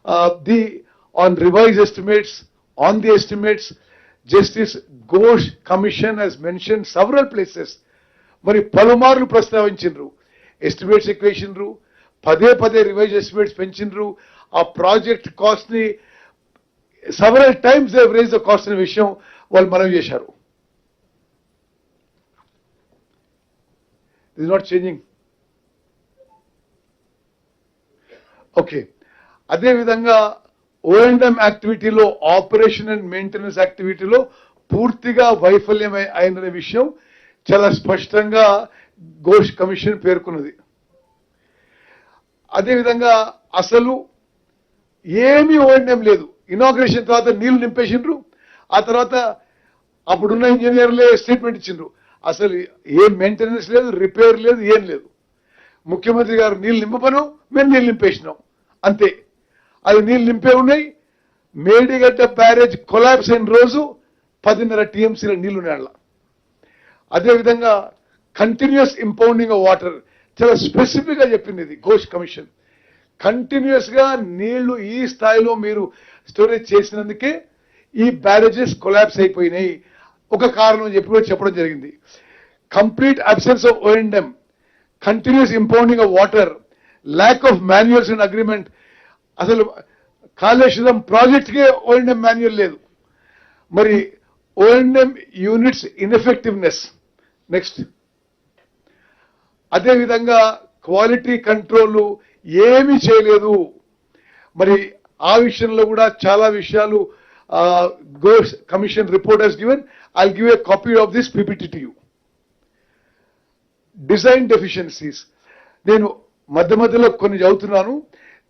on revised estimates, on the estimates, Justice Ghosh Commission has mentioned several places. మరి పలుమార్లు ప్రస్తావించిండ్రు, estimates ఎక్కువ వేసిండ్రు, పదే పదే రివైజ్ ఎస్టిమేట్స్ పెంచిండ్రు, ఆ ప్రాజెక్ట్ కాస్ట్ ని several times they have raised the cost అనే విషయం వాళ్ళు మనవి చేశారు. This is not changing. Okay, అదేవిధంగా O&M యాక్టివిటీలో, ఆపరేషన్ అండ్ మెయింటెనెన్స్ యాక్టివిటీలో పూర్తిగా వైఫల్యం అయిన విషయం చాలా స్పష్టంగా ఘోష్ కమిషన్ పేర్కొన్నది. అదేవిధంగా అసలు ఏమీ O&M లేదు. ఇనాగ్రేషన్ తర్వాత నీళ్లు నింపేసిండ్రు, ఆ తర్వాత అప్పుడున్న ఇంజనీర్లే స్టేట్మెంట్ ఇచ్చిండ్రు, అసలు ఏం మెయింటెనెన్స్ లేదు, రిపేర్ లేదు, ఏం లేదు. ముఖ్యమంత్రి గారు నీళ్లు నింపను, మేము నీళ్ళు నింపేసినాం అంతే. అది నీళ్ళు నింపే ఉన్నాయి. మేడిగడ్డ బ్యారేజ్ కొలాప్స్ అయిన రోజు 10.5 TMCల నీళ్లు నేళ్ళ. అదేవిధంగా కంటిన్యూస్ ఇంపౌండింగ్ ఆఫ్ వాటర్ చాలా స్పెసిఫిక్ గా చెప్పింది ఇది ఘోష్ కమిషన్. కంటిన్యూస్ గా నీళ్లు ఈ స్థాయిలో మీరు స్టోరేజ్ చేసినందుకే ఈ బ్యారేజెస్ కొలాప్స్ అయిపోయినాయి. ఒక కారణం చెప్పడం జరిగింది. Complete absence of O&M, continuous impounding of water, lack of manuals and agreement. అసలు కాళేశ్వరం ప్రాజెక్ట్కే O&M మాన్యువల్ లేదు. మరి O&M యూనిట్స్ ఇన్ఎఫెక్టివ్నెస్. నెక్స్ట్, అదేవిధంగా క్వాలిటీ కంట్రోల్ ఏమీ చేయలేదు. మరి ఆ విషయంలో కూడా చాలా విషయాలు Ghosh commission report has given. I'll give a copy of this PPT to you. Design deficiencies నేను మధ్యలో కొన్ని చదువుతున్నాను.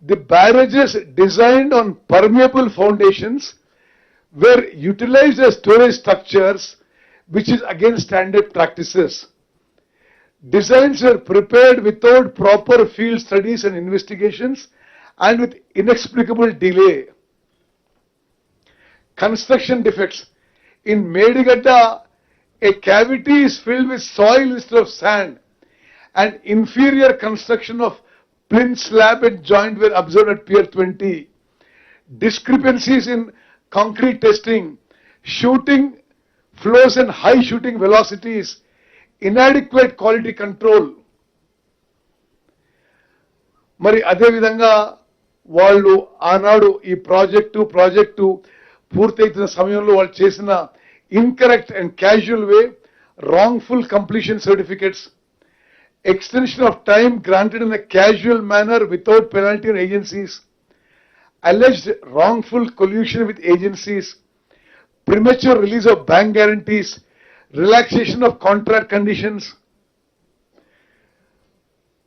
The barrages designed on permeable foundations were utilized as storage structures, which is against standard practices. Designs were prepared without proper field studies and investigations and with inexplicable delay. Construction defects. In Medigadda, a cavity is filled with soil instead of sand, and inferior construction of plinth slab and joint were observed at Pier 20. Discrepancies in concrete testing, shooting flows and high shooting velocities, inadequate quality control. మరి అదే విధంగా వాళ్ళు ఆనాడు ఈ project పూర్తయితున్న సమయంలో వాళ్ళు చేసిన incorrect and casual way, wrongful completion certificates, extension of time granted in a casual manner without penalty on agencies, alleged wrongful collusion with agencies, premature release of bank guarantees, relaxation of contract conditions.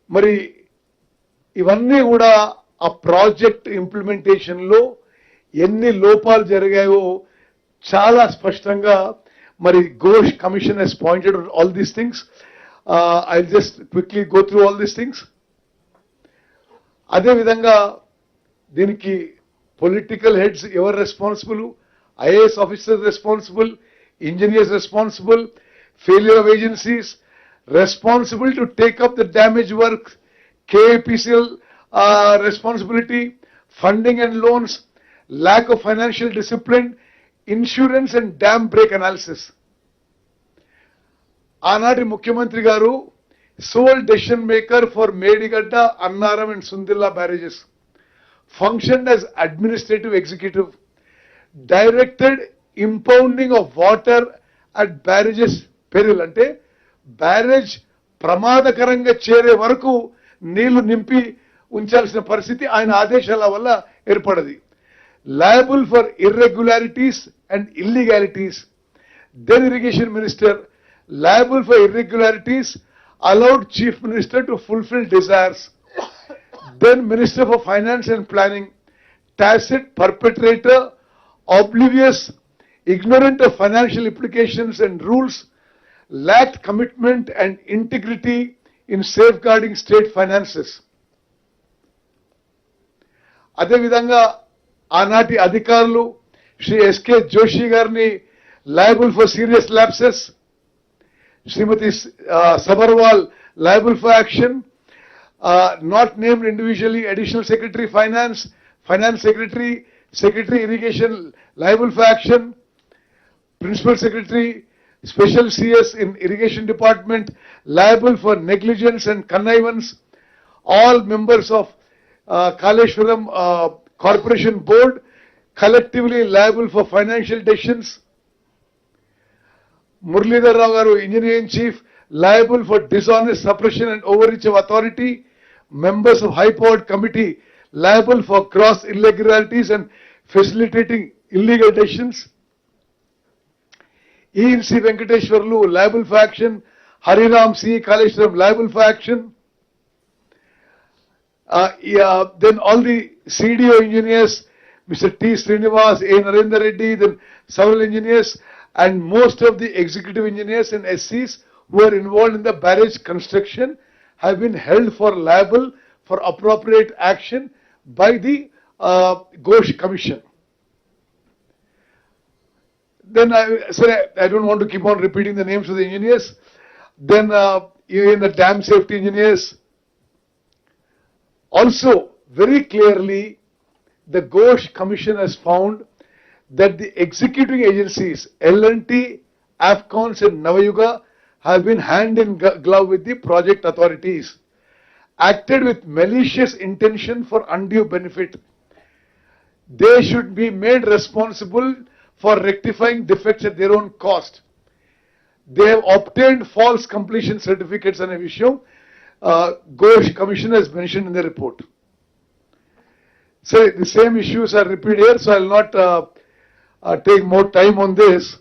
మరి ఇవన్నీ కూడా ఆ project implementation లో ఎన్ని లోపాలు జరిగాయో చాలా స్పష్టంగా మరి Ghosh commission has pointed out all these things. I just quickly go through all these things. అదే విధంగా దీనికి పొలిటికల్ హెడ్స్ ఎవరు responsible? IAS officers responsible, engineers responsible, failure of agencies responsible to take up the damage work, KAPCL responsibility, funding and loans, lack of financial discipline, insurance and dam break analysis. ఆనాటి ముఖ్యమంత్రి గారు sole decision maker for Medigadda, Annaram and Sundilla barrages, functioned as administrative executive, directed impounding of water at barrages peril. అంటే barrage ప్రమాదకరంగా చేరే వరకు నీళ్లు నింపి ఉంచాల్సిన పరిస్థితి ఆయన ఆదేశాల వల్ల ఏర్పడది. Liable for irregularities and illegalities. Then irrigation minister, liable for irregularities, allowed chief minister to fulfill desires. Then minister for finance and planning, tacit perpetrator, oblivious, ignorant of financial implications and rules, lacked commitment and integrity in safeguarding state finances. అదే విధంగా ఆనాటి అధికారులు Shri SK Joshi గారిని liable for serious lapses, Shrimati Sabharwal liable for action, not named individually additional secretary finance, Finance Secretary, Secretary Irrigation liable for action, Principal Secretary, Special CS in Irrigation Department liable for negligence and connivance, all members of Kaleshwaram Corporation Board collectively liable for financial decisions. Muralidhar Rao Garu, Engineer-in-Chief, liable for dishonest suppression and overreach of authority. Members of High Powered Committee liable for gross irregularities and facilitating illegal decisions. E&C Venkateshwarlu liable for action. Hariram C. Kaleshwaram liable for action. Then all the CDO engineers, Mr. T. Srinivas, A. Narendra Reddy, then several engineers, and most of the executive engineers and SCs who are involved in the barrage construction have been held for liable for appropriate action by the Ghosh Commission. Then I don't want to keep on repeating the names of the engineers. Then in the dam safety engineers, also very clearly the Ghosh Commission has found that the executing agencies L&T, Afcons and Navayuga have been hand in glove with the project authorities, acted with malicious intention for undue benefit. They should be made responsible for rectifying defects at their own cost. They have obtained false completion certificates on a issue. Ghosh Commission has mentioned in the report. So the same issues are repeated here, so I will not take more time on this.